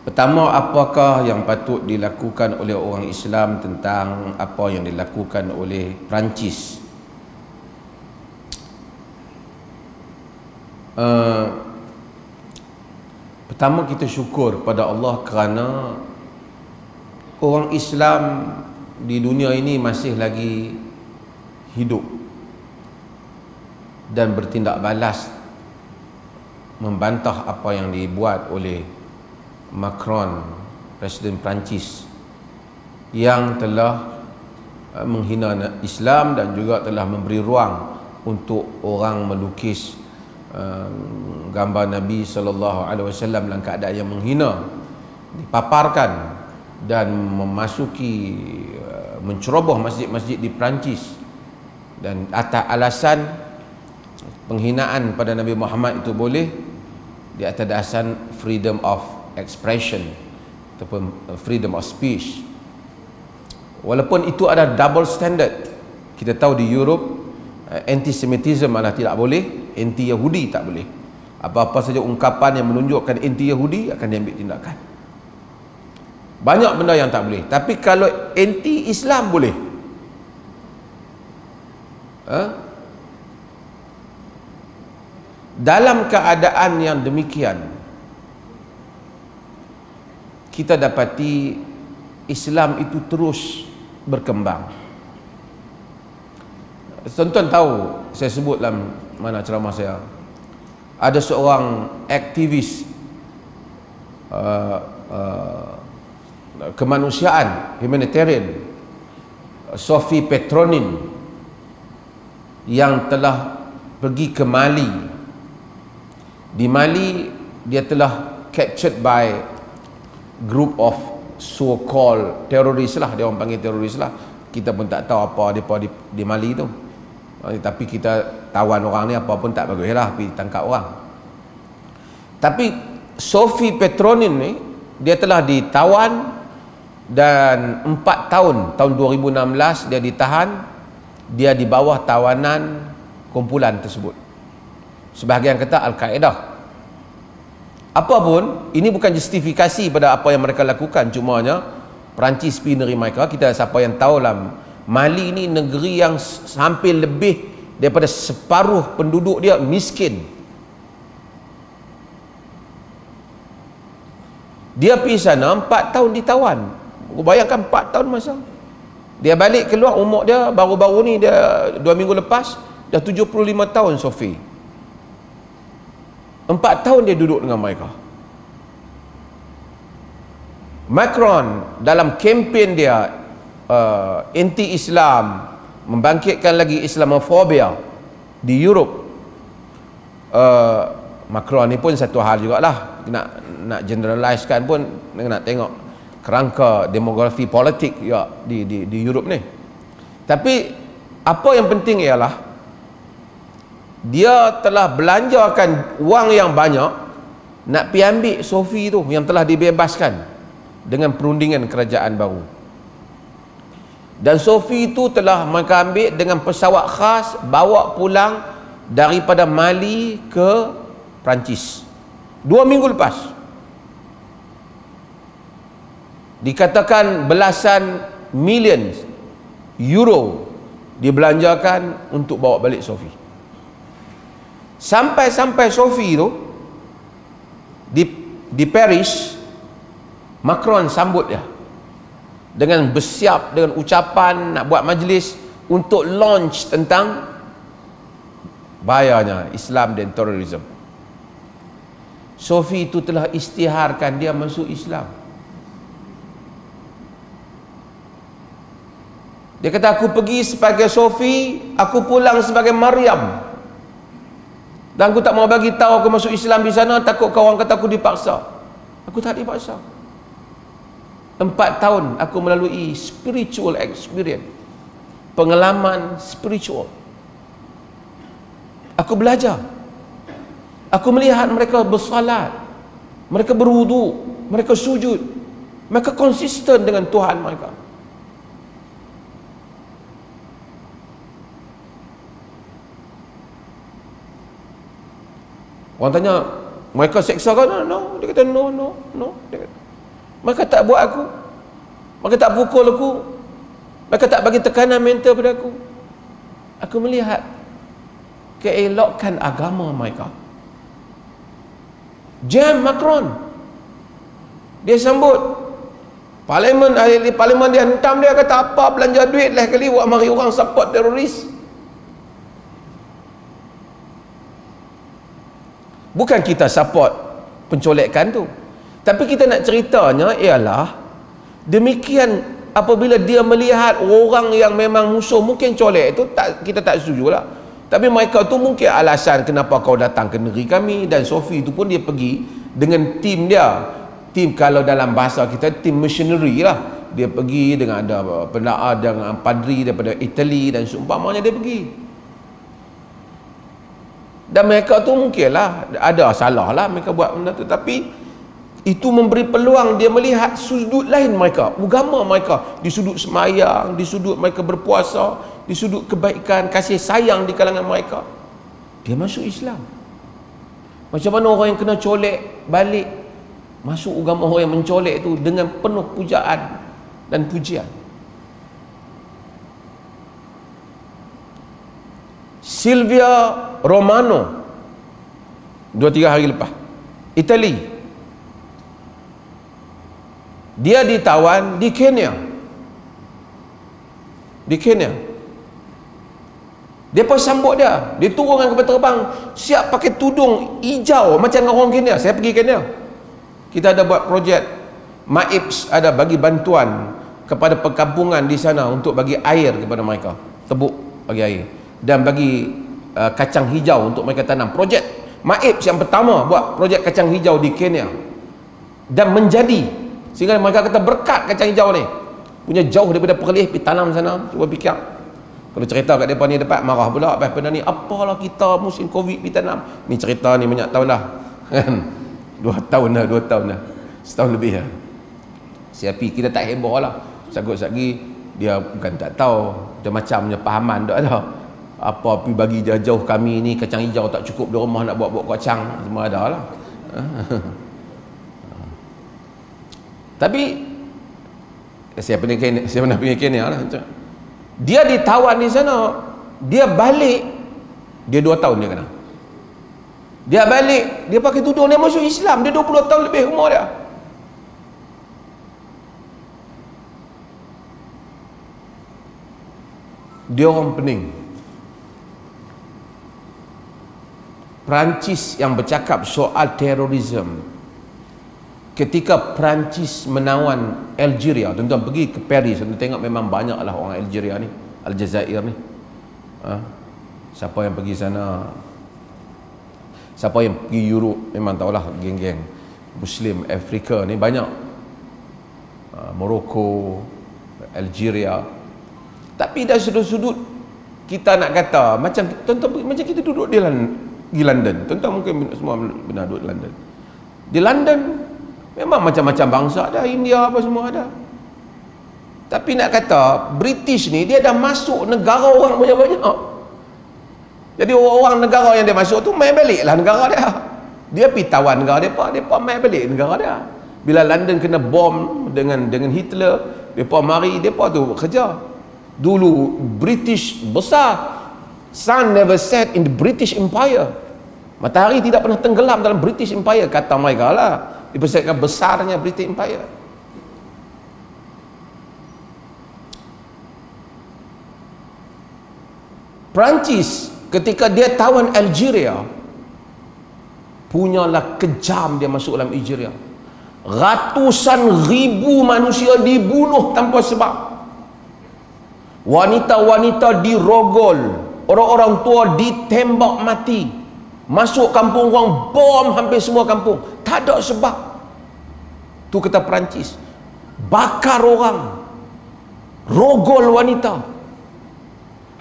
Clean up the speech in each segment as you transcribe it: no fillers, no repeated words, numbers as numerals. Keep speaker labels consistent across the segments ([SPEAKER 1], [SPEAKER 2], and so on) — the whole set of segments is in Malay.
[SPEAKER 1] Pertama, apakah yang patut dilakukan oleh orang Islam tentang apa yang dilakukan oleh Perancis? Pertama, kita syukur pada Allah kerana orang Islam di dunia ini masih lagi hidup dan bertindak balas membantah apa yang dibuat oleh Macron, Presiden Perancis, yang telah menghina Islam dan juga telah memberi ruang untuk orang melukis gambar Nabi SAW dalam keadaan yang menghina, dipaparkan dan memasuki menceroboh masjid-masjid di Perancis, dan atas alasan penghinaan pada Nabi Muhammad itu boleh di atas dasar freedom of expression ataupun freedom of speech. Walaupun itu ada double standard. Kita tahu di Europe anti-Semitism malah tidak boleh, anti-Yahudi tak boleh. Apa-apa saja ungkapan yang menunjukkan anti-Yahudi akan diambil tindakan. Banyak benda yang tak boleh. Tapi kalau anti-Islam boleh. Dalam keadaan yang demikian, kita dapati Islam itu terus berkembang. Tuan-tuan tahu, saya sebut dalam mana ceramah saya, ada seorang aktivis kemanusiaan, humanitarian, Sophie Petronin, yang telah pergi ke Mali. Di Mali dia telah captured by group of so-called teroris lah, dia orang panggil teroris lah. Kita pun tak tahu apa di Mali tu, tapi kita tawan orang ni apa pun tak bagus lah, pergi tangkap orang. Tapi Sophie Petronin ni, dia telah ditawan dan 4 tahun, tahun 2016 dia ditahan. Dia di bawah tawanan kumpulan tersebut. Sebahagian kata Al-Qaeda. Apapun, ini bukan justifikasi pada apa yang mereka lakukan. Cumanya Perancis pergi nerima mereka. Kita siapa yang tahu lah, Mali ni negeri yang hampir lebih daripada separuh penduduk dia miskin. Dia pergi sana 4 tahun ditawan. Bayangkan 4 tahun masa. Dia balik keluar, umur dia baru-baru ni, dia 2 minggu lepas dah 75 tahun Sophie. 4 tahun dia duduk dengan mereka. Macron dalam kempen dia anti-Islam, membangkitkan lagi Islamofobia di Europe. Macron ni pun satu hal jugalah, nak generalisekan pun nak tengok kerangka demografi politik ya di Europe ni. Tapi apa yang penting ialah dia telah belanjakan wang yang banyak nak pergi ambil Sophie tu yang telah dibebaskan dengan perundingan kerajaan baru. Dan Sophie tu telah mereka ambil dengan pesawat khas, bawa pulang daripada Mali ke Perancis 2 minggu lepas. Dikatakan belasan million euro dibelanjakan untuk bawa balik Sophie. Sampai Sophie tu di Paris, Macron sambut dia dengan bersiap, dengan ucapan nak buat majlis untuk launch tentang bahayanya Islam dan terorisme. Sophie itu telah istiharkan dia masuk Islam. Dia kata, aku pergi sebagai Sophie, aku pulang sebagai Maryam. Dan aku tak mau bagi tahu aku masuk Islam di sana, takut kawan kata aku dipaksa. Aku tak dipaksa. 4 tahun aku melalui spiritual experience, pengalaman spiritual. Aku belajar. Aku melihat mereka bersalat, mereka berwudu, mereka sujud, mereka konsisten dengan Tuhan mereka. Orang tanya, mereka seksa kan? No. Dia kata no. Dia kata, Mereka tak buat aku, mereka tak pukul aku, mereka tak bagi tekanan mental pada aku. Aku melihat keelokkan agama mereka. Jam Macron, dia sambut parlimen, ahli parlimen dia hentam dia, kata apa belanja duit lah kali buat mari orang support teroris. Bukan kita support pencolekan tu, tapi kita nak ceritanya ialah demikian. Apabila dia melihat orang yang memang musuh, mungkin colek itu tak, kita tak setuju lah, tapi mereka tu mungkin alasan kenapa kau datang ke negeri kami. Dan Sophie tu pun dia pergi dengan tim dia, tim, kalau dalam bahasa kita tim missionary lah, dia pergi dengan ada penda'a dengan padri daripada Itali dan seumpamanya, dia pergi. Dan mereka tu mungkinlah ada salah lah mereka buat benda tu, tapi itu memberi peluang dia melihat sudut lain mereka, agama mereka, di sudut semayang, di sudut mereka berpuasa, di sudut kebaikan, kasih sayang di kalangan mereka. Dia masuk Islam. Macam mana orang yang kena colek balik masuk agama orang yang mencolek tu dengan penuh pujaan dan pujian. Silvia Romano 2-3 hari lepas, Itali, dia ditawan di Kenya. Di Kenya dia pun sambut dia turunkan kapal terbang, siap pakai tudung hijau macam orang Kenya. Saya pergi Kenya, kita ada buat projek MAIPS, ada bagi bantuan kepada perkampungan di sana untuk bagi air kepada mereka, tebuk bagi air dan bagi kacang hijau untuk mereka tanam. Projek MAIPS yang pertama buat projek kacang hijau di Kenya, dan menjadi, sehingga mereka kata berkat kacang hijau ni punya jauh daripada Perlis, pergi tanam sana. Cuba fikir, kalau cerita kat mereka ni dapat marah pula, lepas benda ni apalah kita musim Covid pergi tanam. Ni cerita ni banyak tahun dah kan, 2 tahun dah, setahun lebih dah. Siapa kita tak heboh lah, sagut-sagi dia bukan tak tahu, macam-macam punya pahaman tak ada. Apa pergi bagi jauh kami ni kacang hijau tak cukup di rumah, nak buat kacang semua ada lah. Tapi saya pernah pergi Kenya lah. Dia ditawan di sana, dia balik, dia 2 tahun dia kena. Dia balik, dia pakai tudung, dia masuk Islam, dia 20 tahun lebih umur dia. Dia orang pening. Perancis yang bercakap soal terorisme, ketika Perancis menawan Algeria, tuan-tuan pergi ke Paris, tuan-tuan tengok memang banyaklah orang Algeria ni, Aljazair ni. Siapa yang pergi sana, siapa yang pergi Europe memang tahulah, geng-geng Muslim Afrika ni banyak. Morocco, Algeria. Tapi dari sudut-sudut kita nak kata macam tuan-tuan, macam kita duduk di London. Tuan-tuan mungkin semua benar duduk di London. Di London memang macam-macam bangsa ada, India apa semua ada. Tapi nak kata British ni dia dah masuk negara orang banyak-banyak. Jadi orang negara yang dia masuk tu main baliklah negara dia. Dia pergi tawan negara depa main balik negara dia. Bila London kena bom dengan Hitler, depa mari, depa tu kerja. Dulu British besar. Sun never set in the British Empire. Matahari tidak pernah tenggelam dalam British Empire, kata mereka lah. Dipersiapkan besarnya British Empire. Perancis ketika dia tawan Algeria, punyalah kejam dia masuk dalam Algeria. Ratusan ribu manusia dibunuh tanpa sebab. Wanita-wanita dirogol, orang-orang tua ditembak mati. Masuk kampung orang, bom hampir semua kampung, tak ada sebab. Tu kata Perancis, bakar orang, rogol wanita.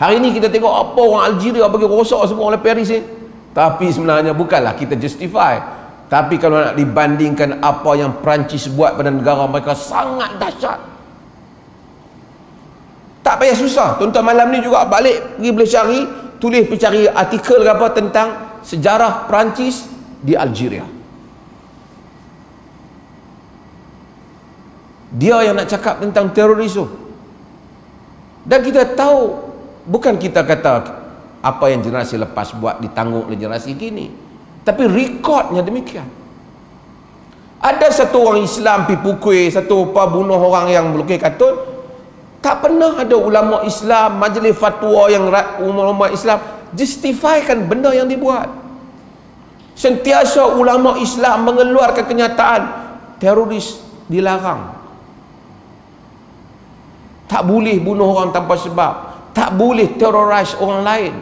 [SPEAKER 1] Hari ni kita tengok apa orang Algeria bagi rosak semua oleh Paris ni. Tapi sebenarnya bukanlah kita justify, tapi kalau nak dibandingkan apa yang Perancis buat pada negara mereka, sangat dahsyat. Tak payah susah. Tuan-tuan malam ni juga balik pergi boleh cari, pergi cari artikel ke apa tentang sejarah Perancis di Algeria. Dia yang nak cakap tentang teroris tu. Dan kita tahu, bukan kita kata apa yang generasi lepas buat ditanggung oleh generasi kini, tapi rekodnya demikian. Ada satu orang Islam pergi pukul, satu apa bunuh orang yang melukis katun. Tak pernah ada ulama Islam, majlis fatwa yang ulama Islam justifikan benda yang dibuat. Sentiasa ulama Islam mengeluarkan kenyataan teroris dilarang. Tak boleh bunuh orang tanpa sebab, tak boleh terrorize orang lain.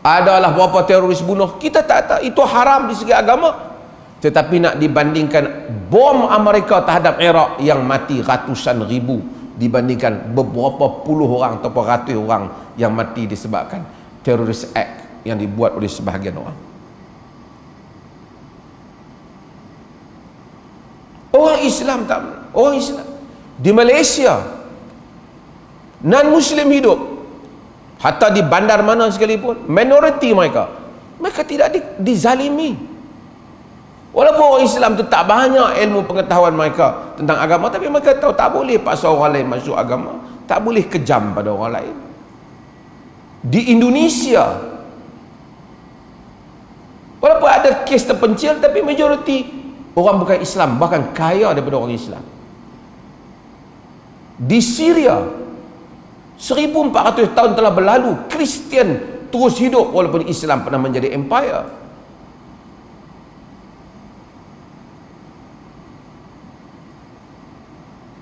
[SPEAKER 1] Adalah berapa teroris bunuh, kita tak tahu, itu haram di segi agama. Tetapi nak dibandingkan bom Amerika terhadap Iraq yang mati ratusan ribu dibandingkan beberapa puluh orang atau ratus orang yang mati disebabkan terrorist act yang dibuat oleh sebahagian orang. Orang Islam tak, orang Islam di Malaysia non-Muslim hidup, hatta di bandar mana sekalipun, minoriti mereka tidak dizalimi. Walaupun orang Islam tu tak banyak ilmu pengetahuan mereka tentang agama, tapi mereka tahu tak boleh paksa orang lain masuk agama, tak boleh kejam pada orang lain. Di Indonesia, walaupun ada kes terpencil, tapi majoriti orang bukan Islam, bahkan kaya daripada orang Islam. Di Syria 1400 tahun telah berlalu, Kristian terus hidup walaupun Islam pernah menjadi empire.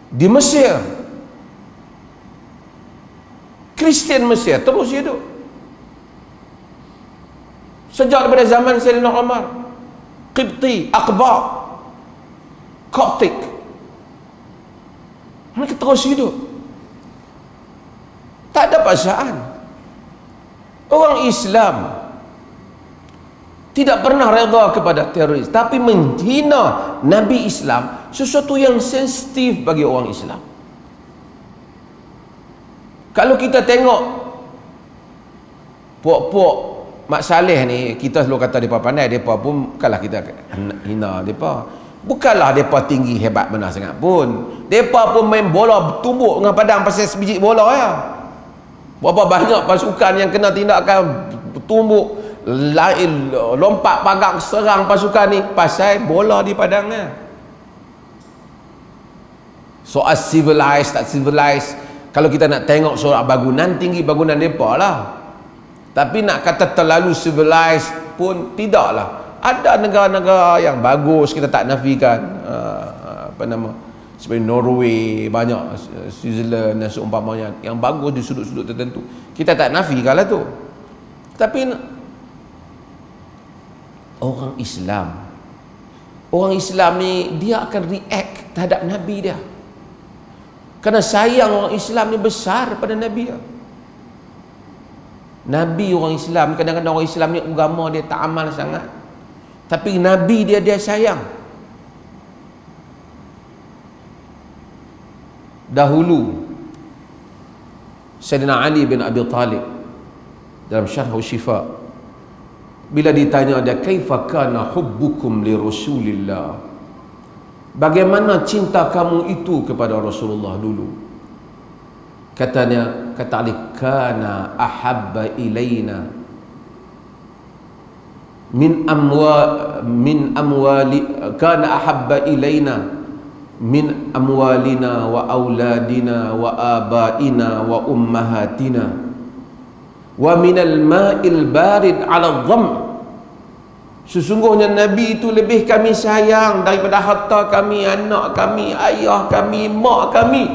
[SPEAKER 1] Di Mesir, Kristian Mesir terus hidup sejak daripada zaman Sayyidina Umar. Qibti, Aqba, Coptic, mereka terus hidup, tak ada paksaan. Orang Islam tidak pernah redha kepada teroris, tapi menghina Nabi Islam sesuatu yang sensitif bagi orang Islam. Kalau kita tengok puak-puak Mak Saleh ni, kita selalu kata mereka pandai, mereka pun bukanlah kita hina mereka, bukanlah mereka tinggi hebat benar sangat pun. Mereka pun main bola tumbuk dengan padang pasal sebiji bola ya. Berapa banyak pasukan yang kena tindakan tumbuk, lompat pagang serang pasukan ni pasal bola di padangnya. Soal civilized tak civilized, kalau kita nak tengok soal bangunan, tinggi bangunan mereka lah. Tapi nak kata terlalu civilized pun tidaklah. Ada negara-negara yang bagus, kita tak nafikan, apa nama, seperti Norway, banyak, Switzerland dan seumpamanya yang bagus di sudut-sudut tertentu, kita tak nafikan lah tu. Tapi orang Islam ni dia akan react terhadap Nabi dia, kerana sayang orang Islam ni besar pada Nabi dia. Nabi orang Islam, kadang-kadang orang Islam ni agama dia tak amal sangat, tapi Nabi dia sayang. Dahulu Sayyidina Ali bin Abi Talib dalam Syarh Syifa, bila ditanya dia, kaifa kana hubbukum li Rasulillah, bagaimana cinta kamu itu kepada Rasulullah dulu? Kata Ali, kana ahabba ilaina min amwali, kana ahabba ilaina min amwalina wa auladina wa abaina wa ummahatina wa minal ma'il barid ala dham. Sesungguhnya Nabi itu lebih kami sayang daripada harta kami, anak kami, ayah kami, mak kami,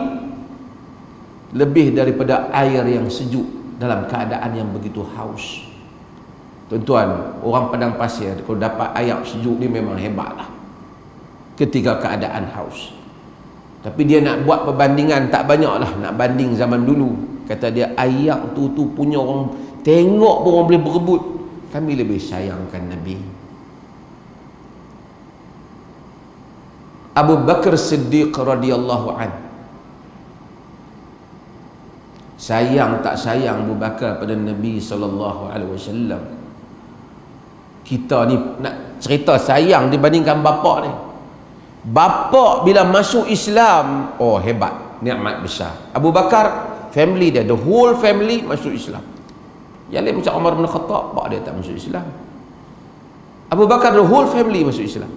[SPEAKER 1] lebih daripada air yang sejuk dalam keadaan yang begitu haus. Tuan-tuan, orang padang pasir kalau dapat air sejuk ni memang hebatlah ketika keadaan haus. Tapi dia nak buat perbandingan, tak banyaklah nak banding zaman dulu. Kata dia, air tu punya orang tengok pun orang boleh berebut. Kami lebih sayangkan Nabi. Abu Bakar Siddiq radhiyallahu an, sayang tak sayang Abu Bakar pada Nabi SAW. Kita ni nak cerita sayang dibandingkan bapa ni. Bapa bila masuk Islam, oh hebat, nikmat besar. Abu Bakar, family dia, the whole family masuk Islam. Yang lain macam Umar bin Khattab, pak dia tak masuk Islam. Abu Bakar, the whole family masuk Islam.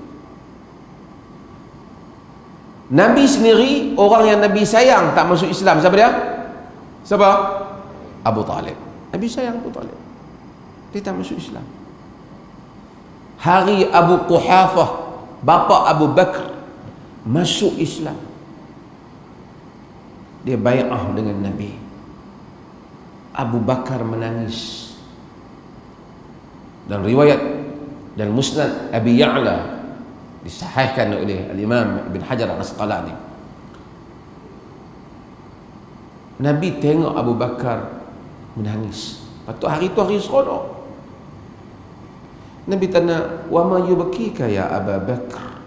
[SPEAKER 1] Nabi sendiri, orang yang Nabi sayang tak masuk Islam. Siapa dia? Siapa? Abu Talib. Nabi sayang Abu Talib, dia tak masuk Islam. Hari Abu Quhafah, bapa Abu Bakar, masuk Islam. Dia bai'ah dengan Nabi. Abu Bakar menangis. Dan riwayat dan Musnad Abi Ya'la disahihkan oleh Al-Imam Ibn Hajar Al-Asqalani. Nabi tengok Abu Bakar menangis. Patut hari tu hari seronok. Nabi tanya, "Wa ma yubkika ya Abu Bakar?"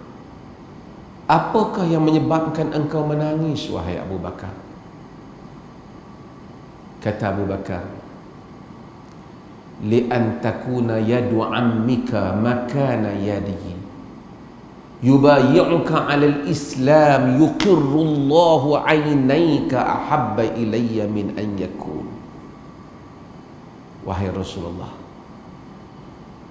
[SPEAKER 1] Apakah yang menyebabkan engkau menangis, wahai Abu Bakar? Kata Abu Bakar, "Li'an takuna yadu ammika makana yadihi, yubayi'uka 'alal Islam, yuqirru Allahu 'ainayka ahabba ilayya min an yakun." Wahai Rasulullah,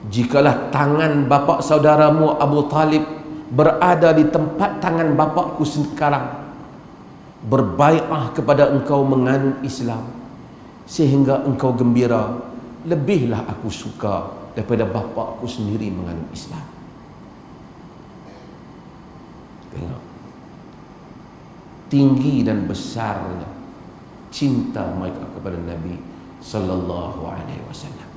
[SPEAKER 1] jikalah tangan bapa saudaramu Abu Talib berada di tempat tangan bapakku sekarang, berbai'ah kepada engkau menganut Islam sehingga engkau gembira, lebihlah aku suka daripada bapakku sendiri menganut Islam. Tengok tinggi dan besarnya cinta mereka kepada Nabi sallallahu alaihi wasallam.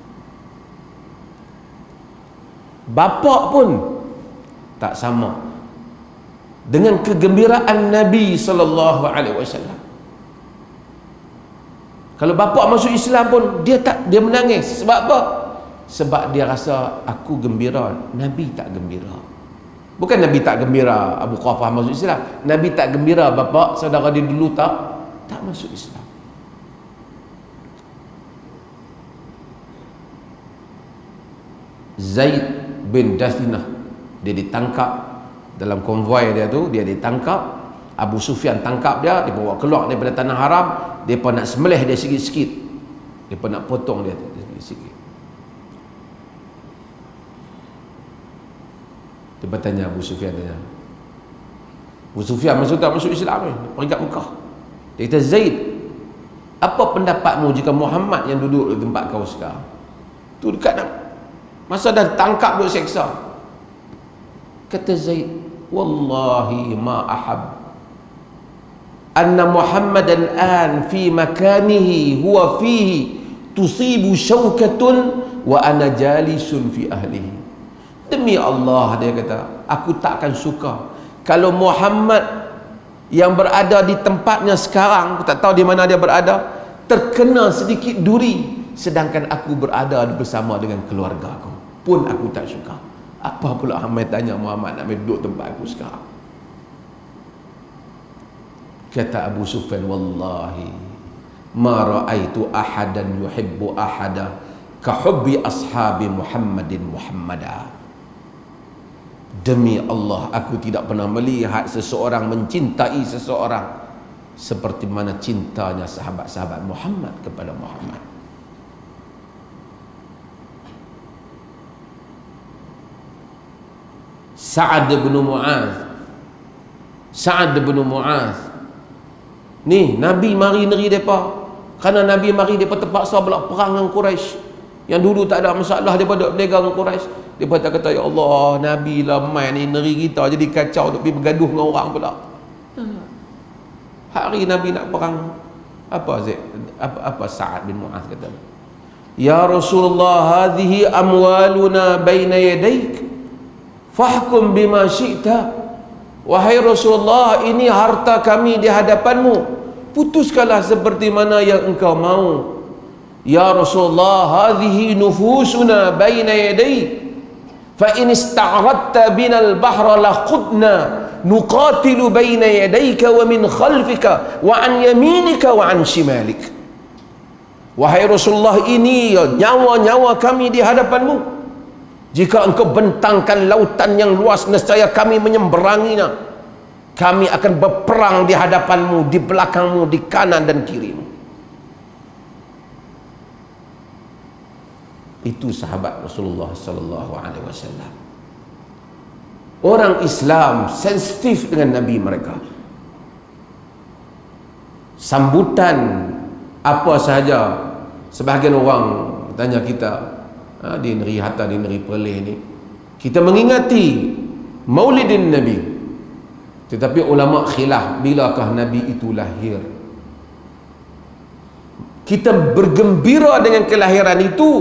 [SPEAKER 1] Bapak pun tak sama dengan kegembiraan Nabi sallallahu alaihi wasallam. Kalau bapa masuk Islam pun dia menangis. Sebab apa? Sebab dia rasa aku gembira, Nabi tak gembira. Bukan Nabi tak gembira Abu Quhafah masuk Islam, Nabi tak gembira bapa saudara dia dulu tak masuk Islam. Zaid bin Dathinah, dia ditangkap dalam konvoi dia tu, dia ditangkap. Abu Sufyan tangkap dia, dia bawa keluar daripada tanah haram. Dia pun nak sembelih dia sikit-sikit, dia pun nak potong dia sikit-sikit. Dia bertanya, Abu Sufyan tanya, Abu Sufyan masuk tak masuk Islam ni? Peringkat Mekah. Dia kata, Zaid, apa pendapatmu jika Muhammad yang duduk di tempat kau sekarang tu dekat masa dah tangkap duk seksa? Kata Zaid, wallahi ma ahab anna Muhammadan an fi makanihi huwa fihi tusibu syaukatun wa ana jalisun fi ahlihi. Demi Allah, dia kata, aku takkan suka kalau Muhammad yang berada di tempatnya sekarang, aku tak tahu di mana dia berada, terkena sedikit duri, sedangkan aku berada bersama dengan keluarga aku, pun aku tak suka. Apa pula Ahmad tanya Muhammad nak duduk tempat aku sekarang? Kata Abu Sufyan, wallahi ma ra'aitu ahadan yuhibbu ahada ka hubbi ashabi Muhammadin Muhammada. Demi Allah, aku tidak pernah melihat seseorang mencintai seseorang seperti mana cintanya sahabat-sahabat Muhammad kepada Muhammad. Sa'ad bin Mu'adh ni Nabi mari negeri mereka, kerana Nabi mari mereka terpaksa pula perang dengan Quraisy. Yang dulu tak ada masalah, mereka duduk berdagang dengan Quraisy. Mereka tak kata, ya Allah, Nabi lah main ni negeri kita jadi kacau, untuk pergi bergaduh dengan orang pula. Hari Nabi nak perang, apa Sa'ad bin Mu'adh kata, ya Rasulullah, hadhihi amwaluna baina yadaik fahkum bima syi'ta. Wahai Rasulullah, ini harta kami di hadapanmu, putuskanlah seperti mana yang engkau mau. Ya Rasulullah, hadhihi nufusuna baina yadaik fa in ista'radta bina al-bahra laqudna nuqatilu baina yadayka wa min khalfika wa an yaminika wa an shimalik. Wahai Rasulullah, ini nyawa-nyawa kami di hadapanmu. Jika engkau bentangkan lautan yang luas, nescaya kami menyemberanginya. Kami akan berperang di hadapanmu, di belakangmu, di kanan dan kirimu. Itu sahabat Rasulullah sallallahu alaihi wasallam. Orang Islam sensitif dengan Nabi mereka. Sambutan apa sahaja, sebahagian orang tanya kita di negeri Hatta, di negeri Perlis ni, kita mengingati Maulidin Nabi, tetapi ulama khilaf bilakah Nabi itu lahir. Kita bergembira dengan kelahiran itu,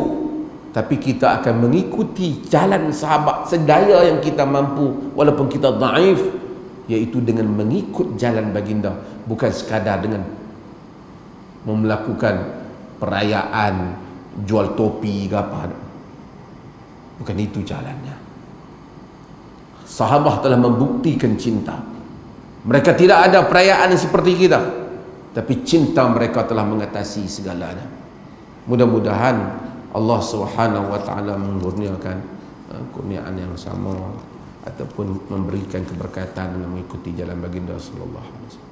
[SPEAKER 1] tapi kita akan mengikuti jalan sahabat sedaya yang kita mampu, walaupun kita dhaif, iaitu dengan mengikut jalan baginda, bukan sekadar dengan melakukan perayaan jual topi ke apa. Bukan itu jalannya. Sahabat telah membuktikan cinta. Mereka tidak ada perayaan seperti kita, tapi cinta mereka telah mengatasi segalanya. Mudah-mudahan Allah Subhanahu wa taala mengurniakan kurniaan yang sama ataupun memberikan keberkatan dengan mengikuti jalan baginda sallallahu alaihi wasallam.